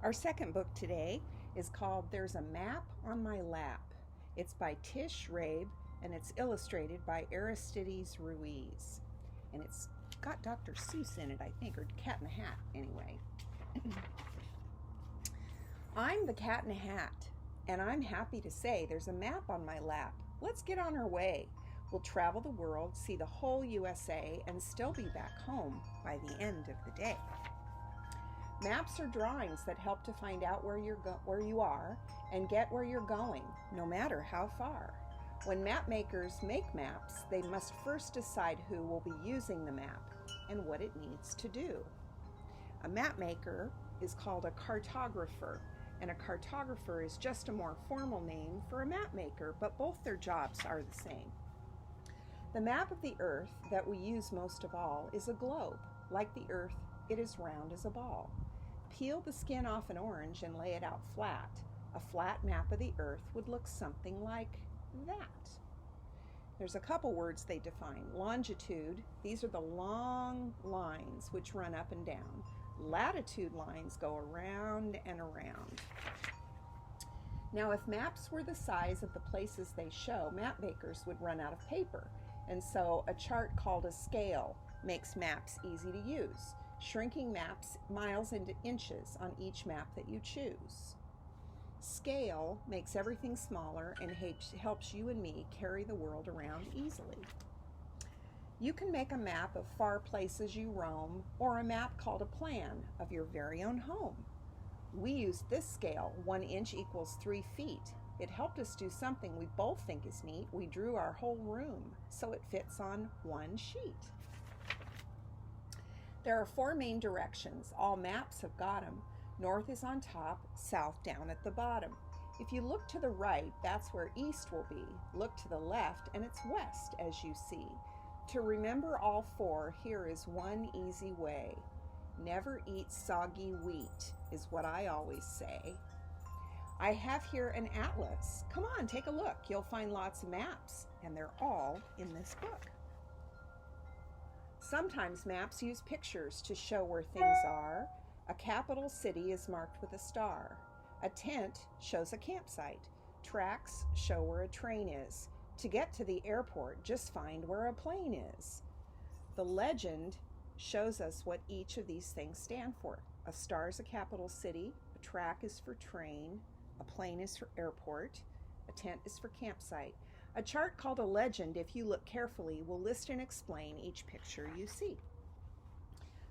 Our second book today is called There's a Map on My Lap. It's by Tish Rabe and it's illustrated by Aristides Ruiz. And it's got Dr. Seuss in it, I think, or Cat in the Hat, anyway. I'm the Cat in the Hat, and I'm happy to say there's a map on my lap. Let's get on our way. We'll travel the world, see the whole USA, and still be back home by the end of the day. Maps are drawings that help to find out where you are and get where you're going, no matter how far. When map makers make maps, they must first decide who will be using the map and what it needs to do. A map maker is called a cartographer, and a cartographer is just a more formal name for a map maker, but both their jobs are the same. The map of the Earth that we use most of all is a globe. Like the Earth, it is round as a ball. Peel the skin off an orange and lay it out flat. A flat map of the Earth would look something like that. There's a couple words they define. Longitude, these are the long lines which run up and down. Latitude lines go around and around. Now, if maps were the size of the places they show, map makers would run out of paper. And so a chart called a scale makes maps easy to use, shrinking maps miles into inches on each map that you choose. Scale makes everything smaller and helps you and me carry the world around easily. You can make a map of far places you roam, or a map called a plan of your very own home. We used this scale, 1 inch equals 3 feet. It helped us do something we both think is neat. We drew our whole room so it fits on one sheet. There are 4 main directions. All maps have got them. North is on top, south down at the bottom. If you look to the right, that's where east will be. Look to the left, and it's west, as you see. To remember all 4, here is one easy way. Never eat soggy wheat, is what I always say. I have here an atlas. Come on, take a look. You'll find lots of maps, and they're all in this book. Sometimes maps use pictures to show where things are. A capital city is marked with a star. A tent shows a campsite. Tracks show where a train is. To get to the airport, just find where a plane is. The legend shows us what each of these things stand for. A star is a capital city. A track is for train. A plane is for airport. A tent is for campsite. A chart called a legend, if you look carefully, will list and explain each picture you see.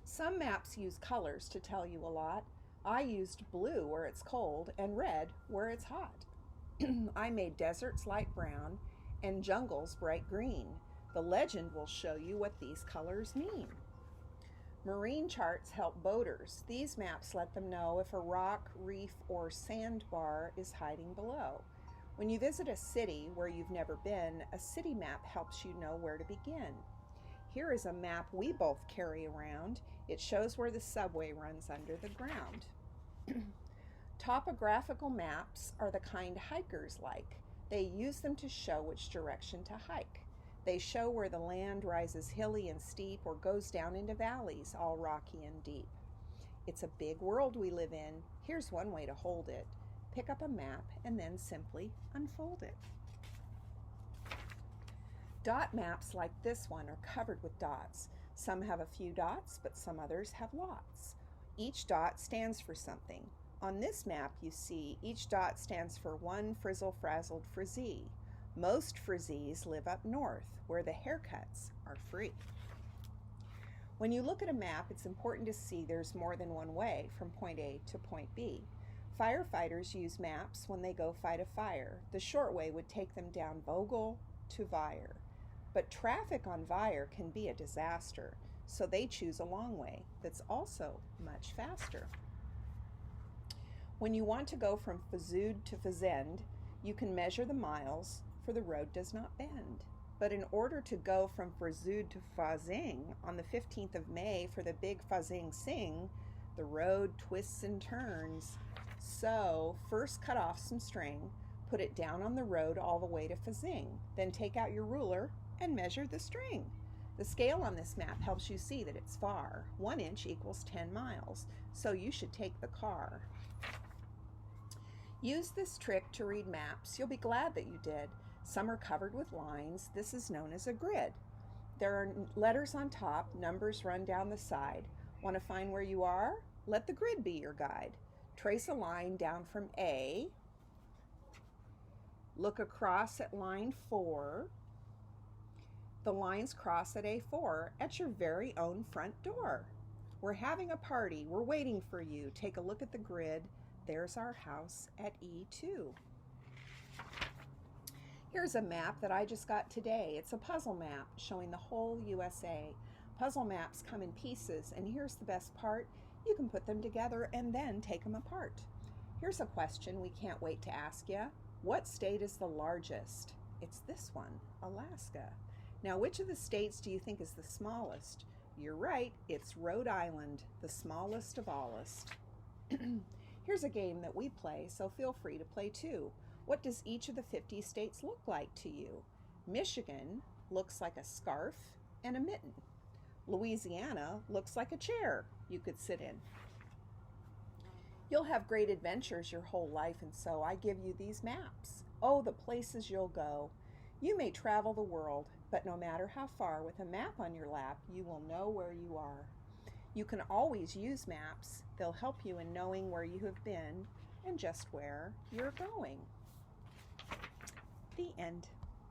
Some maps use colors to tell you a lot. I used blue where it's cold and red where it's hot. I made deserts light brown and jungles bright green. The legend will show you what these colors mean. Marine charts help boaters. These maps let them know if a rock, reef, or sandbar is hiding below. When you visit a city where you've never been, a city map helps you know where to begin. Here is a map we both carry around. It shows where the subway runs under the ground. Topographical maps are the kind hikers like. They use them to show which direction to hike. They show where the land rises hilly and steep or goes down into valleys, all rocky and deep. It's a big world we live in. Here's one way to hold it. Pick up a map and then simply unfold it. Dot maps like this one are covered with dots. Some have a few dots, but some others have lots. Each dot stands for something. On this map, you see, each dot stands for one frizzle-frazzled frizzee. Most frizzees live up north, where the haircuts are free. When you look at a map, it's important to see there's more than one way from point A to point B. Firefighters use maps when they go fight a fire. The short way would take them down Vogel to Vire. But traffic on Vire can be a disaster, so they choose a long way that's also much faster. When you want to go from Fazud to Fazend, you can measure the miles, for the road does not bend. But in order to go from Fazud to Fazing on the 15th of May for the big Fazing Sing, the road twists and turns. So first cut off some string, put it down on the road all the way to Fazing, then take out your ruler and measure the string. The scale on this map helps you see that it's far. 1 inch equals 10 miles, so you should take the car. Use this trick to read maps. You'll be glad that you did. Some are covered with lines. This is known as a grid. There are letters on top, numbers run down the side. Want to find where you are? Let the grid be your guide. Trace a line down from A. Look across at line 4. The lines cross at A4 at your very own front door. We're having a party. We're waiting for you. Take a look at the grid. There's our house at E2. Here's a map that I just got today. It's a puzzle map showing the whole USA. Puzzle maps come in pieces, and here's the best part. You can put them together and then take them apart. Here's a question we can't wait to ask you. What state is the largest? It's this one, Alaska. Now, which of the states do you think is the smallest? You're right, it's Rhode Island, the smallest of allest. Here's a game that we play, so feel free to play too. What does each of the 50 states look like to you? Michigan looks like a scarf and a mitten. Louisiana looks like a chair you could sit in. You'll have great adventures your whole life, and so I give you these maps. Oh, the places you'll go. You may travel the world, but no matter how far, with a map on your lap, you will know where you are. You can always use maps. They'll help you in knowing where you have been and just where you're going. The end.